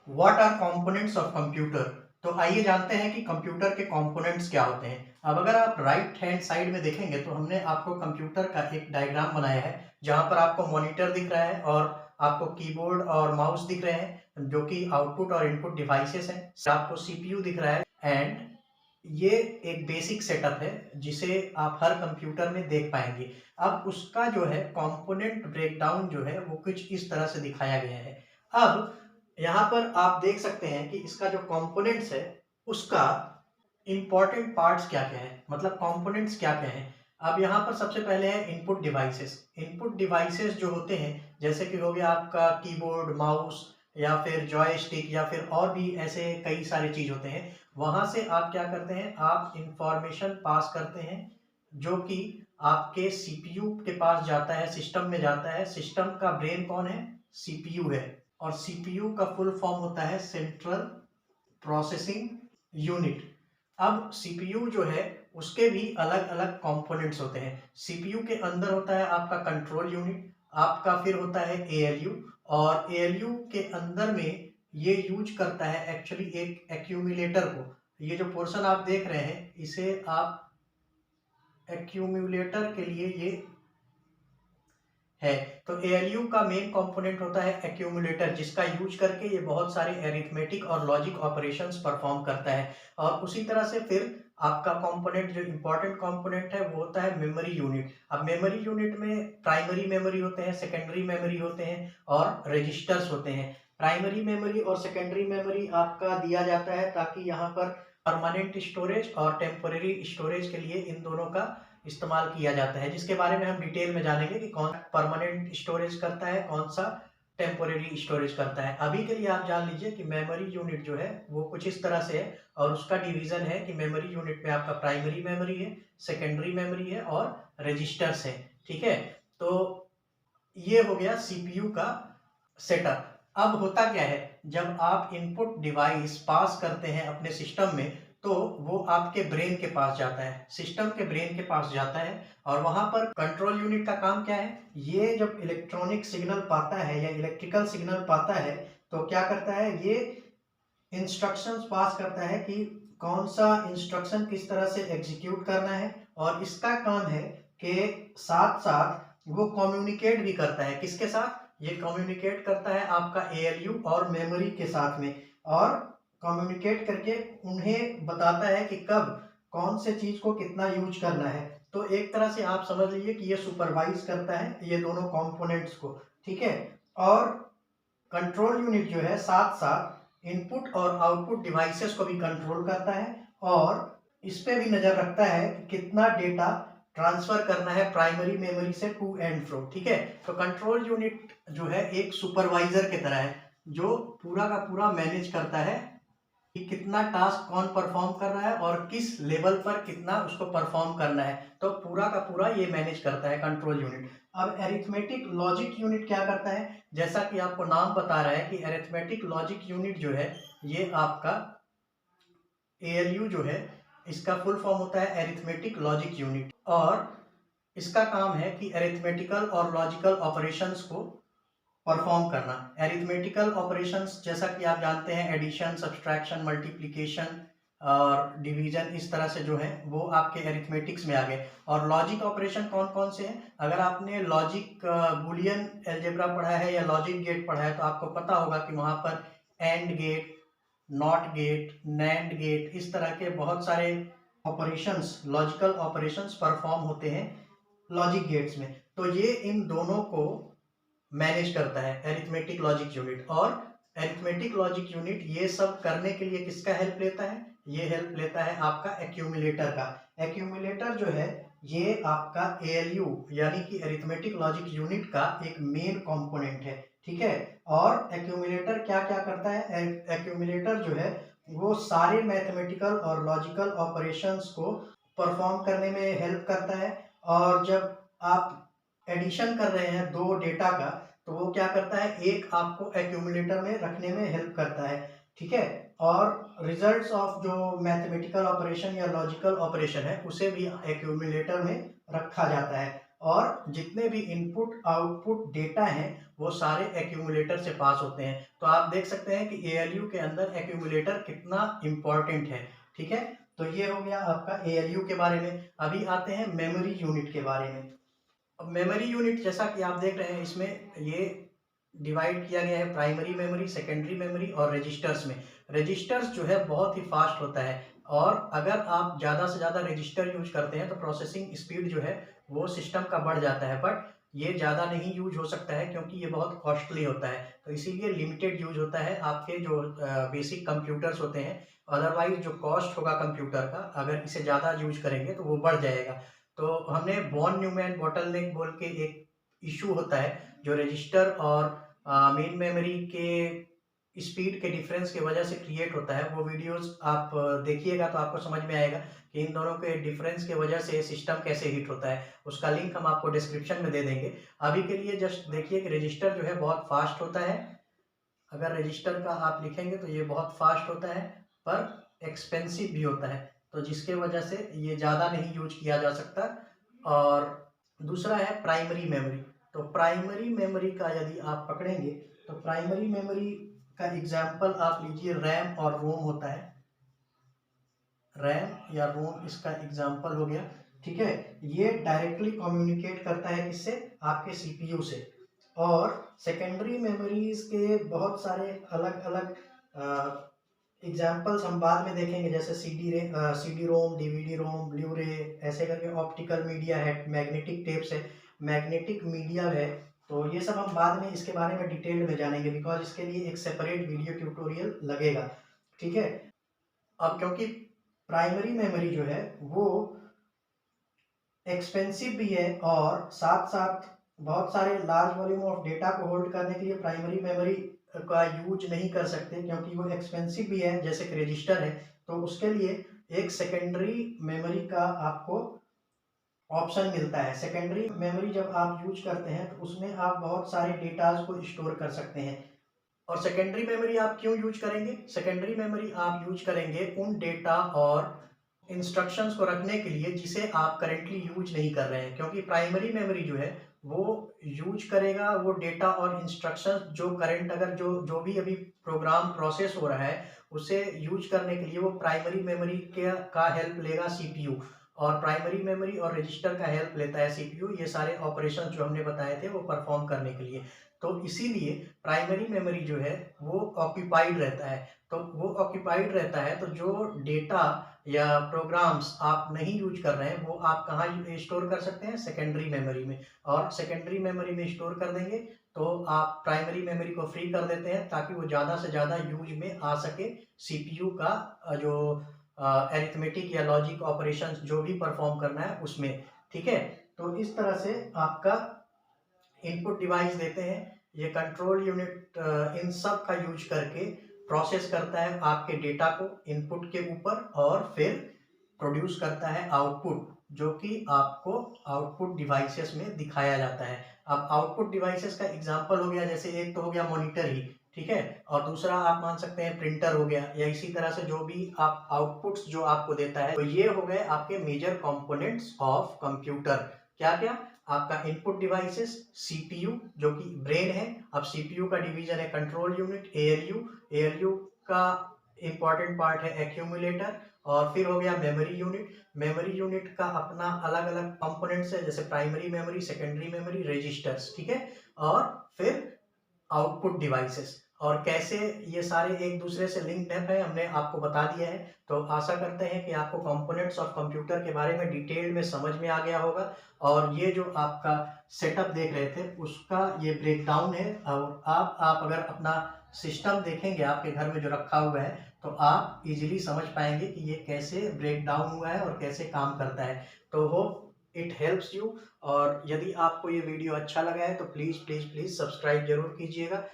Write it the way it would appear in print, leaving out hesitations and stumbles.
What are components of computer. तो आइए जानते हैं कि कंप्यूटर के कंपोनेंट्स क्या होते हैं। अब अगर आप राइट हैंड साइड में देखेंगे तो हमने आपको कंप्यूटर का एक डायग्राम बनाया है, जहां पर आपको मॉनिटर दिख रहा है और आपको कीबोर्ड और माउस दिख रहे हैं जो कि आउटपुट और इनपुट डिवाइसेस हैं। आपको सीपीयू दिख रहा है एंड ये एक बेसिक सेटअप है जिसे आप हर कंप्यूटर में देख पाएंगे। अब उसका जो है कंपोनेंट ब्रेकडाउन जो है वो कुछ इस तरह से दिखाया गया है। अब यहाँ पर आप देख सकते हैं कि इसका जो कंपोनेंट्स है उसका इंपॉर्टेंट पार्ट्स क्या क्या है, मतलब कंपोनेंट्स क्या क्या है। अब यहाँ पर सबसे पहले है इनपुट डिवाइसेस। इनपुट डिवाइसेस जो होते हैं जैसे कि हो गया आपका कीबोर्ड, माउस या फिर जॉयस्टिक या फिर और भी ऐसे कई सारे चीज होते हैं। वहां से आप क्या करते हैं, आप इंफॉर्मेशन पास करते हैं जो कि आपके सीपीयू के पास जाता है, सिस्टम में जाता है। सिस्टम का ब्रेन कौन है, सीपीयू है। और सीपीयू का फुल फॉर्म होता है सेंट्रल प्रोसेसिंग यूनिट। अब सीपीयू जो है उसके भी अलग अलग कंपोनेंट्स होते हैं। सीपीयू के अंदर होता है आपका कंट्रोल यूनिट, आपका फिर होता है एएलयू। और एएलयू के अंदर में ये यूज करता है एक्चुअली एक एक्यूमुलेटर को। ये जो पोर्शन आप देख रहे हैं इसे आप एक्यूमुलेटर के लिए ये है। तो एएलयू का मेन कंपोनेंट होता है एक्यूमुलेटर, जिसका यूज करके ये बहुत सारे एरिथमेटिक और लॉजिक ऑपरेशंस परफॉर्म करता है। और उसी तरह से फिर आपका कंपोनेंट जो इंपॉर्टेंट कंपोनेंट है वो होता है मेमोरी यूनिट। अब मेमोरी यूनिट में प्राइमरी मेमोरी होते हैं, सेकेंडरी मेमोरी होते हैं और रजिस्टर्स होते हैं। प्राइमरी मेमोरी और सेकेंडरी मेमोरी आपका दिया जाता है ताकि यहाँ पर परमानेंट स्टोरेज और टेम्पोरेरी स्टोरेज के लिए इन दोनों का इस्तेमाल किया जाता है, जिसके बारे में हम डिटेल में जानेंगे कि कौन परमानेंट स्टोरेज करता है, कौन सा टेम्पोरेरी स्टोरेज करता है। अभी के लिए आप जान लीजिए कि मेमोरी यूनिट जो है वो कुछ इस तरह से है और उसका डिवीजन है कि मेमोरी यूनिट में आपका प्राइमरी मेमोरी है, सेकेंडरी मेमोरी है और रजिस्टर्स है। ठीक है, तो ये हो गया सीपीयू का सेटअप। अब होता क्या है, जब आप इनपुट डिवाइस पास करते हैं अपने सिस्टम में तो वो आपके ब्रेन के पास जाता है, सिस्टम के ब्रेन के पास जाता है। और वहां पर कंट्रोल यूनिट का काम क्या है, ये जब इलेक्ट्रॉनिक सिग्नल पाता है या इलेक्ट्रिकल सिग्नल पाता है तो क्या करता है, ये इंस्ट्रक्शंस पास करता है कि कौन सा इंस्ट्रक्शन किस तरह से एग्जीक्यूट करना है। और इसका काम है कि साथ साथ वो कम्युनिकेट भी करता है, किसके साथ, ये कम्युनिकेट करता है आपका एएलयू और मेमोरी के साथ में। और कम्युनिकेट करके उन्हें बताता है कि कब कौन से चीज को कितना यूज करना है। तो एक तरह से आप समझ लीजिए कि ये सुपरवाइज करता है ये दोनों कंपोनेंट्स को। ठीक है, और कंट्रोल यूनिट जो है साथ साथ इनपुट और आउटपुट डिवाइसेस को भी कंट्रोल करता है और इस पे भी नजर रखता है कि कितना डेटा ट्रांसफर करना है प्राइमरी मेमोरी से टू एंड फ्रो। ठीक है, तो कंट्रोल यूनिट जो है एक सुपरवाइजर की तरह है जो पूरा का पूरा मैनेज करता है कि कितना टास्क कौन परफॉर्म कर रहा है और किस लेवल पर कितना उसको परफॉर्म करना है। तो पूरा का पूरा ये मैनेज करता है कंट्रोल यूनिट। अब एरिथमेटिक लॉजिक यूनिट क्या करता है, जैसा कि आपको नाम बता रहा है कि एरिथमेटिक लॉजिक यूनिट जो है ये आपका एएलयू जो है इसका फुल फॉर्म होता है एरिथमेटिक लॉजिक यूनिट। और इसका काम है कि एरिथमेटिकल और लॉजिकल ऑपरेशंस को परफॉर्म करना। एरिथमेटिकल ऑपरेशंस जैसा कि आप जानते हैं एडिशन, सब्सट्रैक्शन, मल्टीप्लिकेशन और डिवीजन, इस तरह से जो है वो आपके एरिथमेटिक्स में आ गए। और लॉजिक ऑपरेशन कौन कौन से हैं, अगर आपने लॉजिक बुलियन एल्जेब्रा पढ़ा है या लॉजिक गेट पढ़ा है तो आपको पता होगा कि वहां पर AND gate, NOT gate, NAND gate, इस तरह के बहुत सारे ऑपरेशंस, लॉजिकल ऑपरेशंस परफॉर्म होते हैं लॉजिक गेट्स में। तो ये इन दोनों को मैनेज करता है एरिथमेटिक लॉजिक यूनिट। और एरिथमेटिक लॉजिक यूनिट ये सब करने के लिए किसका हेल्प लेता है, ये हेल्प लेता है आपका एक्यूमुलेटर का। एक्यूमुलेटर जो है ये आपका एएलयू यानी कि एरिथमेटिक लॉजिक यूनिट का एक मेन कंपोनेंट है। ठीक है, और एक्यूमुलेटर क्या क्या करता है, एक्यूमुलेटर जो है वो सारे मैथमेटिकल और लॉजिकल ऑपरेशंस को परफॉर्म करने में हेल्प करता है। और जब आप एडिशन कर रहे हैं दो डेटा का तो वो क्या करता है, एक आपको एक्यूमुलेटर में रखने में हेल्प करता है। ठीक है, और रिजल्ट्स ऑफ जो मैथमेटिकल ऑपरेशन या लॉजिकल ऑपरेशन है उसे भी एक्यूमुलेटर में रखा जाता है। और जितने भी इनपुट आउटपुट डेटा हैं वो सारे एक्यूमुलेटर से पास होते हैं। तो आप देख सकते हैं कि एएलयू के अंदर एक्यूमुलेटर कितना इम्पोर्टेंट है। ठीक है, तो ये हो गया आपका एएलयू के बारे में। अभी आते हैं मेमोरी यूनिट के बारे में। अब मेमोरी यूनिट जैसा कि आप देख रहे हैं, इसमें ये डिवाइड किया गया है प्राइमरी मेमोरी, सेकेंडरी मेमोरी और रजिस्टर्स में। रजिस्टर्स जो है बहुत ही फास्ट होता है, और अगर आप ज़्यादा से ज़्यादा रजिस्टर यूज करते हैं तो प्रोसेसिंग स्पीड जो है वो सिस्टम का बढ़ जाता है, बट ये ज़्यादा नहीं यूज हो सकता है क्योंकि ये बहुत कॉस्टली होता है। तो इसीलिए लिमिटेड यूज होता है आपके जो बेसिक कंप्यूटर्स होते हैं। अदरवाइज जो कॉस्ट होगा कंप्यूटर का, अगर इसे ज़्यादा यूज करेंगे तो वो बढ़ जाएगा। तो हमने वॉन न्यूमैन बॉटलनेक बोल के एक इशू होता है जो रजिस्टर और मेन मेमोरी के स्पीड के डिफरेंस की वजह से क्रिएट होता है। वो वीडियोस आप देखिएगा तो आपको समझ में आएगा कि इन दोनों के डिफरेंस की वजह से सिस्टम कैसे हीट होता है। उसका लिंक हम आपको डिस्क्रिप्शन में दे देंगे। अभी के लिए जस्ट देखिए कि रजिस्टर जो है बहुत फास्ट होता है। अगर रजिस्टर का आप लिखेंगे तो ये बहुत फास्ट होता है, पर एक्सपेंसिव भी होता है, तो जिसके वजह से ये ज़्यादा नहीं यूज किया जा सकता। और दूसरा है प्राइमरी मेमोरी। तो प्राइमरी मेमोरी का यदि आप पकड़ेंगे तो प्राइमरी मेमोरी का एग्जाम्पल आप लीजिए, रैम और रोम होता है। रैम या रोम इसका एग्जाम्पल हो गया। ठीक है, ये डायरेक्टली कम्युनिकेट करता है किससे? आपके सीपीयू से। और सेकेंडरी मेमोरीज के बहुत सारे अलग अलग एग्जाम्पल्स हम बाद में देखेंगे, जैसे सीडी रोम, डीवीडी रोम, ब्लू रे, ऐसे करके ऑप्टिकल मीडिया है, मैग्नेटिक टेप्स है, मैग्नेटिक मीडिया है। तो ये सब हम बाद में इसके बारे में डिटेल में जानेंगे, बिकॉज इसके लिए एक सेपरेट वीडियो ट्यूटोरियल लगेगा। ठीक है, अब क्योंकि प्राइमरी मेमोरी जो है वो एक्सपेंसिव भी है और साथ साथ बहुत सारे लार्ज वॉल्यूम ऑफ डेटा को होल्ड करने के लिए प्राइमरी मेमोरी का यूज नहीं कर सकते, क्योंकि वो एक्सपेंसिव भी है, जैसे कि रजिस्टर है। तो उसके लिए एक सेकेंडरी मेमोरी का आपको ऑप्शन मिलता है। सेकेंडरी मेमोरी जब आप यूज करते हैं तो उसमें आप बहुत सारे डेटाज को स्टोर कर सकते हैं। और सेकेंडरी मेमोरी आप क्यों यूज करेंगे? सेकेंडरी मेमोरी आप यूज करेंगे उन डेटा और इंस्ट्रक्शंस को रखने के लिए जिसे आप करेंटली यूज नहीं कर रहे हैं, क्योंकि प्राइमरी मेमोरी जो है वो यूज करेगा वो डेटा और इंस्ट्रक्शंस जो करंट, अगर जो जो भी अभी प्रोग्राम प्रोसेस हो रहा है उसे यूज करने के लिए वो प्राइमरी मेमोरी के का हेल्प लेगा सीपीयू, और प्राइमरी मेमोरी और रजिस्टर का हेल्प लेता है सीपीयू, ये सारे ऑपरेशंस जो हमने बताए थे वो परफॉर्म करने के लिए। तो इसीलिए प्राइमरी मेमोरी जो है वो ऑक्यूपाइड रहता है। तो वो ऑक्यूपाइड रहता है तो जो डेटा या प्रोग्राम्स आप नहीं यूज कर रहे हैं वो आप कहाँ स्टोर कर सकते हैं? सेकेंडरी मेमोरी में। और सेकेंडरी मेमोरी में स्टोर कर देंगे तो आप प्राइमरी मेमोरी को फ्री कर देते हैं ताकि वो ज़्यादा से ज़्यादा यूज में आ सके सीपीयू का जो अरिथमेटिक या लॉजिक ऑपरेशंस जो भी परफॉर्म करना है उसमें। ठीक है, तो इस तरह से आपका इनपुट डिवाइस देते हैं, ये कंट्रोल यूनिट इन सब का यूज करके प्रोसेस करता है आपके डेटा को इनपुट के ऊपर, और फिर प्रोड्यूस करता है आउटपुट, जो कि आपको आउटपुट डिवाइसेस में दिखाया जाता है। अब आउटपुट डिवाइसेस का एग्जांपल हो गया, जैसे एक तो हो गया मॉनिटर ही, ठीक है, और दूसरा आप मान सकते हैं प्रिंटर हो गया, या इसी तरह से जो भी आप आउटपुट्स जो आपको देता है। तो ये हो गए आपके मेजर कंपोनेंट्स ऑफ कंप्यूटर। क्या क्या? आपका इनपुट डिवाइसेस, सीपीयू जो कि ब्रेन है। अब सीपीयू का डिवीजन है कंट्रोल यूनिट, एएलयू। एएलयू का इंपॉर्टेंट पार्ट है एक्यूमुलेटर। और फिर हो गया मेमोरी यूनिट। मेमोरी यूनिट का अपना अलग अलग कंपोनेंट्स है, जैसे primary memory, secondary memory, registers. ठीक है, और फिर आउटपुट डिवाइसेस, और कैसे ये सारे एक दूसरे से लिंक्ड है हमने आपको बता दिया है। तो आशा करते हैं कि आपको कंपोनेंट्स ऑफ कंप्यूटर के बारे में डिटेल में समझ में आ गया होगा, और ये जो आपका सेटअप देख रहे थे उसका ये ब्रेकडाउन है। और आप अगर अपना सिस्टम देखेंगे आपके घर में जो रखा हुआ है तो आप इजीली समझ पाएंगे कि ये कैसे ब्रेकडाउन हुआ है और कैसे काम करता है। तो होप इट हेल्प्स यू, और यदि आपको ये वीडियो अच्छा लगा है तो प्लीज़ प्लीज़ प्लीज़ सब्सक्राइब जरूर कीजिएगा।